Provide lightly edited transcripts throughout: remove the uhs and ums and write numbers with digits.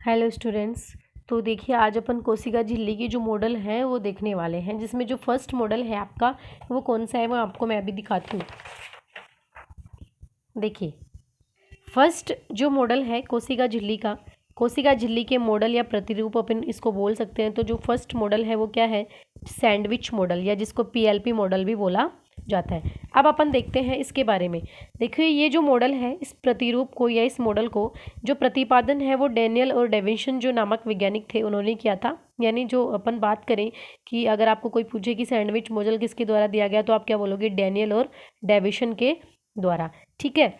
Hello students. तो देखिए आज अपन कोशिका झिल्ली की जो मॉडल हैं वो देखने वाले हैं, जिसमें जो फर्स्ट मॉडल है आपका वो कौन सा है वो आपको मैं अभी दिखाती हूँ। देखिए फर्स्ट जो मॉडल है कोशिका झिल्ली का, कोशिका झिल्ली के मॉडल या प्रतिरूप अपन इसको बोल सकते हैं। तो जो फर्स्ट मॉडल है वो क्या है, सैंडविच मॉडल या जिसको पीएलपी मॉडल भी बोला जाता है। अब अपन देखते हैं इसके बारे में। देखिए ये जो मॉडल है, इस प्रतिरूप को या इस मॉडल को जो प्रतिपादन है वो डैनियल और डेविसन जो नामक वैज्ञानिक थे उन्होंने किया था। यानी जो अपन बात करें कि अगर आपको कोई पूछे कि सैंडविच मॉडल किसके द्वारा दिया गया, तो आप क्या बोलोगे, डैनियल और डेविसन के द्वारा। ठीक है।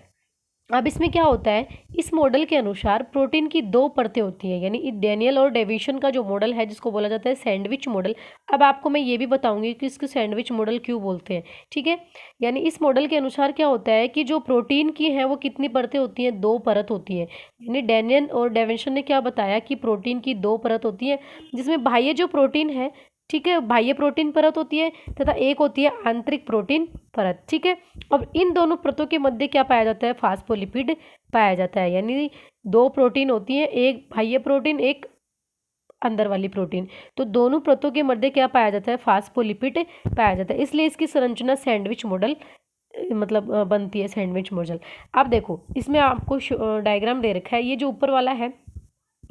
अब इसमें क्या होता है, इस मॉडल के अनुसार प्रोटीन की दो परतें होती हैं। यानी डैनियल और डेविसन का जो मॉडल है जिसको बोला जाता है सैंडविच मॉडल। अब आपको मैं ये भी बताऊंगी कि इसको सैंडविच मॉडल क्यों बोलते हैं। ठीक है। यानी इस मॉडल के अनुसार क्या होता है कि जो प्रोटीन की है वो कितनी परतें होती हैं, दो परत होती है। यानी डैनियल और डेविसन ने क्या बताया कि प्रोटीन की दो परत होती है, जिसमें बाह्य जो प्रोटीन है, ठीक है, बाह्य प्रोटीन परत होती है तथा एक होती है आंतरिक प्रोटीन परत। ठीक है। अब इन दोनों परतों के मध्य क्या पाया जाता है, फास्फोलिपिड पाया जाता है। यानी दो प्रोटीन होती हैं, एक बाह्य प्रोटीन, एक अंदर वाली प्रोटीन। तो दोनों परतों के मध्य क्या पाया जाता है, फास्फोलिपिड पाया जाता है। इसलिए इसकी संरचना सैंडविच मॉडल मतलब बनती है, सैंडविच मॉडल। अब देखो इसमें आपको डायग्राम दे रखा है। ये जो ऊपर वाला है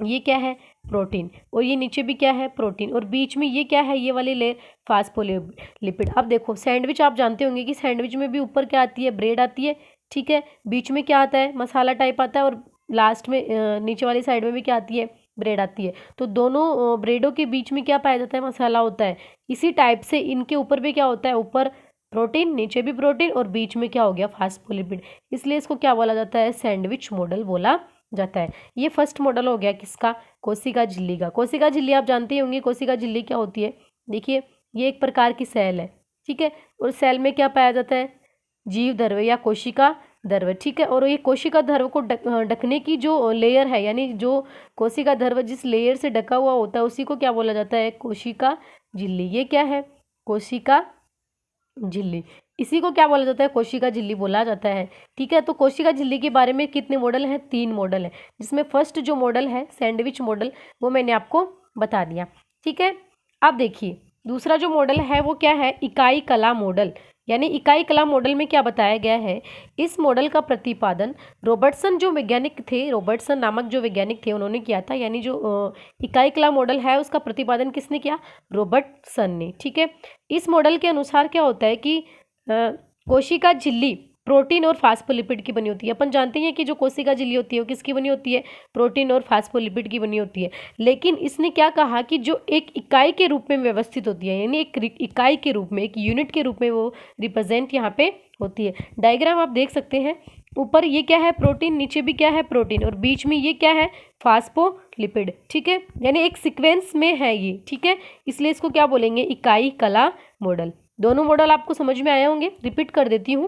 ये क्या है, प्रोटीन, और ये नीचे भी क्या है, प्रोटीन, और बीच में ये क्या है, ये वाली लेयर फास्फोलिपिड। अब देखो सैंडविच आप जानते होंगे कि सैंडविच में भी ऊपर क्या आती है, ब्रेड आती है। ठीक है। बीच में क्या आता है, मसाला टाइप आता है, और लास्ट में नीचे वाली साइड में भी क्या आती है, ब्रेड आती है। तो दोनों ब्रेडों के बीच में क्या पाया जाता है, मसाला होता है। इसी टाइप से इनके ऊपर भी क्या होता है, ऊपर प्रोटीन, नीचे भी प्रोटीन, और बीच में क्या हो गया, फास्फोलिपिड। इसलिए इसको क्या बोला जाता है, सैंडविच मॉडल बोला जाता है। ये फर्स्ट मॉडल हो गया किसका, कोशिका झिल्ली का। कोशिका झिल्ली आप जानते ही होंगे, कोशिका झिल्ली क्या होती है। देखिए ये एक प्रकार की सेल है। ठीक है। और सेल में क्या पाया जाता है, जीव द्रव्य या कोशिका द्रव्य। ठीक है। और ये कोशिका द्रव्य को ढकने की जो लेयर है, यानी जो कोशिका द्रव्य जिस लेयर से ढका हुआ होता है उसी को क्या बोला जाता है, कोशिका झिल्ली। ये क्या है, कोशिका झिल्ली। इसी को क्या बोला जाता है, कोशिका झिल्ली बोला जाता है। ठीक है। तो कोशिका झिल्ली के बारे में कितने मॉडल हैं, 3 मॉडल हैं, जिसमें फर्स्ट जो मॉडल है सैंडविच मॉडल वो मैंने आपको बता दिया। ठीक है। अब देखिए दूसरा जो मॉडल है वो क्या है, इकाई कला मॉडल। यानी इकाई कला मॉडल में क्या बताया गया है, इस मॉडल का प्रतिपादन रॉबर्टसन जो वैज्ञानिक थे, रॉबर्टसन नामक जो वैज्ञानिक थे उन्होंने किया था। यानी जो इकाई कला मॉडल है उसका प्रतिपादन किसने किया, रॉबर्टसन ने। ठीक है। इस मॉडल के अनुसार क्या होता है कि कोशिका झिल्ली प्रोटीन और फास्फोलिपिड की बनी होती है। अपन जानते हैं कि जो कोशिका झिल्ली होती है वो किसकी बनी होती है, प्रोटीन और फास्फोलिपिड की बनी होती है। लेकिन इसने क्या कहा कि जो एक इकाई के रूप में व्यवस्थित होती है, यानी एक इकाई के रूप में, एक यूनिट के रूप में वो रिप्रेजेंट यहाँ पे होती है। डायग्राम आप देख सकते हैं, ऊपर ये क्या है, प्रोटीन, नीचे भी क्या है, प्रोटीन, और बीच में ये क्या है, फास्फोलिपिड। ठीक है। यानी एक सीक्वेंस में है ये। ठीक है। इसलिए इसको क्या बोलेंगे, इकाई कला मॉडल। दोनों मॉडल आपको समझ में आए होंगे, रिपीट कर देती हूँ।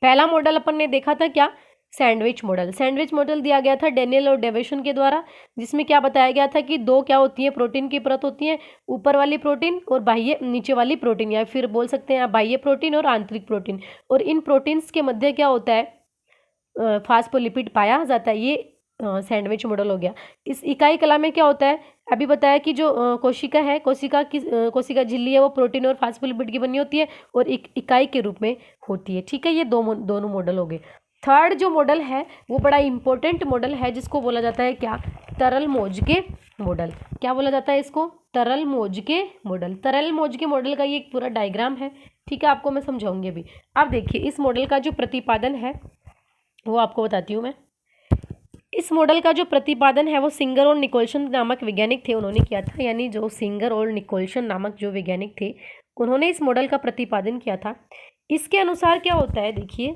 पहला मॉडल अपन ने देखा था क्या, सैंडविच मॉडल। सैंडविच मॉडल दिया गया था डैनियल और डेविसन के द्वारा, जिसमें क्या बताया गया था कि दो क्या होती है, प्रोटीन की परत होती है, ऊपर वाली प्रोटीन और बाह्य नीचे वाली प्रोटीन, या फिर बोल सकते हैं आप बाह्य प्रोटीन और आंतरिक प्रोटीन। और इन प्रोटीन्स के मध्य क्या होता है, फास्फोलिपिड पाया जाता है। ये सैंडविच मॉडल हो गया। इस इकाई कला में क्या होता है, अभी बताया कि जो कोशिका है, कोशिका झिल्ली है वो प्रोटीन और फास्फोलिपिड की बनी होती है और एक इकाई के रूप में होती है। ठीक है। ये दोनों मॉडल हो गए। थर्ड जो मॉडल है वो बड़ा इंपॉर्टेंट मॉडल है, जिसको बोला जाता है क्या, तरल मौजके मॉडल। क्या बोला जाता है इसको, तरल मौजके मॉडल। तरल मौजके मॉडल का ये एक पूरा डायग्राम है। ठीक है। आपको मैं समझाऊंगी अभी। अब देखिए इस मॉडल का जो प्रतिपादन है वो आपको बताती हूँ मैं। इस मॉडल का जो प्रतिपादन है वो सिंगर और निकोल्सन नामक वैज्ञानिक थे, उन्होंने किया था। यानी जो सिंगर और निकोल्सन नामक जो वैज्ञानिक थे उन्होंने इस मॉडल का प्रतिपादन किया था। इसके अनुसार क्या होता है, देखिए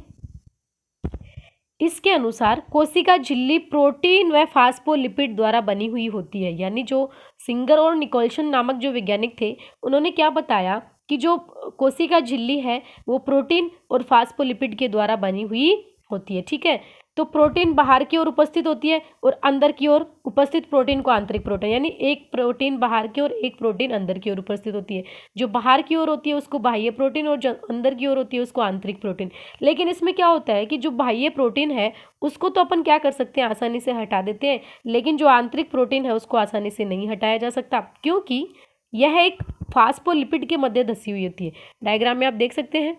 इसके अनुसार कोशिका झिल्ली प्रोटीन व फास्फोलिपिड द्वारा बनी हुई होती है। यानी जो सिंगर और निकोल्सन नामक जो वैज्ञानिक थे उन्होंने क्या बताया कि जो कोशिका झिल्ली है वो प्रोटीन और फास्फोलिपिड के द्वारा बनी हुई होती है। ठीक है। तो प्रोटीन बाहर की ओर उपस्थित होती है और अंदर की ओर उपस्थित प्रोटीन को आंतरिक प्रोटीन, यानी एक प्रोटीन बाहर की ओर एक प्रोटीन अंदर की ओर उपस्थित होती है। जो बाहर की ओर होती है उसको बाह्य प्रोटीन और जो अंदर की ओर होती है उसको आंतरिक प्रोटीन। लेकिन इसमें क्या होता है कि जो बाह्य प्रोटीन है उसको तो अपन क्या कर सकते हैं, आसानी से हटा देते हैं, लेकिन जो आंतरिक प्रोटीन है उसको आसानी से नहीं हटाया जा सकता, क्योंकि यह एक फास्फोलिपिड के मध्य धसी हुई होती है। डायग्राम में आप देख सकते हैं,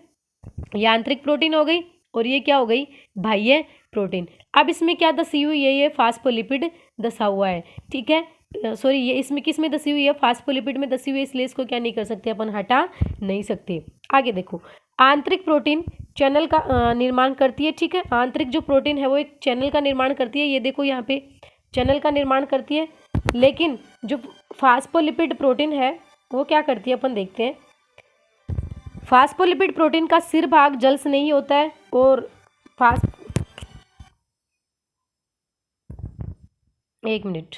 ये आंतरिक प्रोटीन हो गई और ये क्या हो गई, बाह्य प्रोटीन। अब इसमें क्या धसी हुई है, ये फास्फोलिपिड धसा हुआ है, ठीक है। सॉरी, ये इसमें किस में धसी हुई है, फास्फोलिपिड में धसी हुई है, इसलिए इसको क्या नहीं कर सकते अपन, हटा नहीं सकते। आगे देखो, आंतरिक प्रोटीन चैनल का निर्माण करती है, ठीक है। आंतरिक जो प्रोटीन है वो एक चैनल का निर्माण करती है, ये देखो यहाँ पे चैनल का निर्माण करती है। लेकिन जो फास्फोलिपिड प्रोटीन है वो क्या करती है, अपन देखते हैं। फास्फोलिपिड प्रोटीन का सिर भाग जल से नहीं होता है और एक मिनट,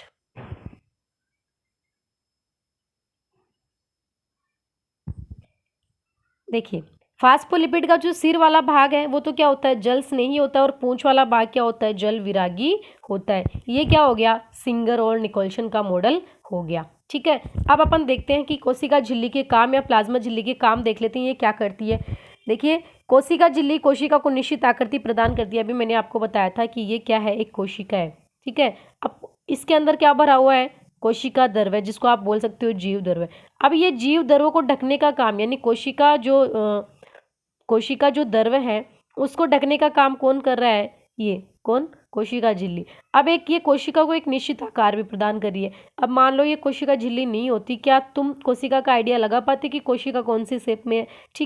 देखिए, फास्फोलिपिड का जो सिर वाला भाग है वो तो क्या होता है, जल स्नेही होता है, और पूंछ वाला भाग क्या होता है, जल विरागी होता है। ये क्या हो गया, सिंगर और निकोल्सन का मॉडल हो गया, ठीक है। अब अपन देखते हैं कि कोशिका झिल्ली के काम या प्लाज्मा झिल्ली के काम देख लेते हैं, ये क्या करती है। देखिए, कोशिका झिल्ली कोशिका को निश्चित आकृति प्रदान करती है। अभी मैंने आपको बताया था कि ये क्या है, एक कोशिका है, ठीक है। अब इसके अंदर क्या भरा हुआ है, कोशिका द्रव है, जिसको आप बोल सकते हो जीव द्रव है। अब ये जीव द्रव को ढकने का काम, यानी कोशिका जो द्रव है उसको ढकने का काम कौन कर रहा है, ये कौन, कोशिका झिल्ली। अब एक ये कोशिका को एक निश्चित आकार भी प्रदान कर रही है। अब मान लो ये कोशिका झिल्ली नहीं होती, क्या तुम कोशिका का आइडिया लगा पाते कि कोशिका कौन सी शेप में है, ठीक।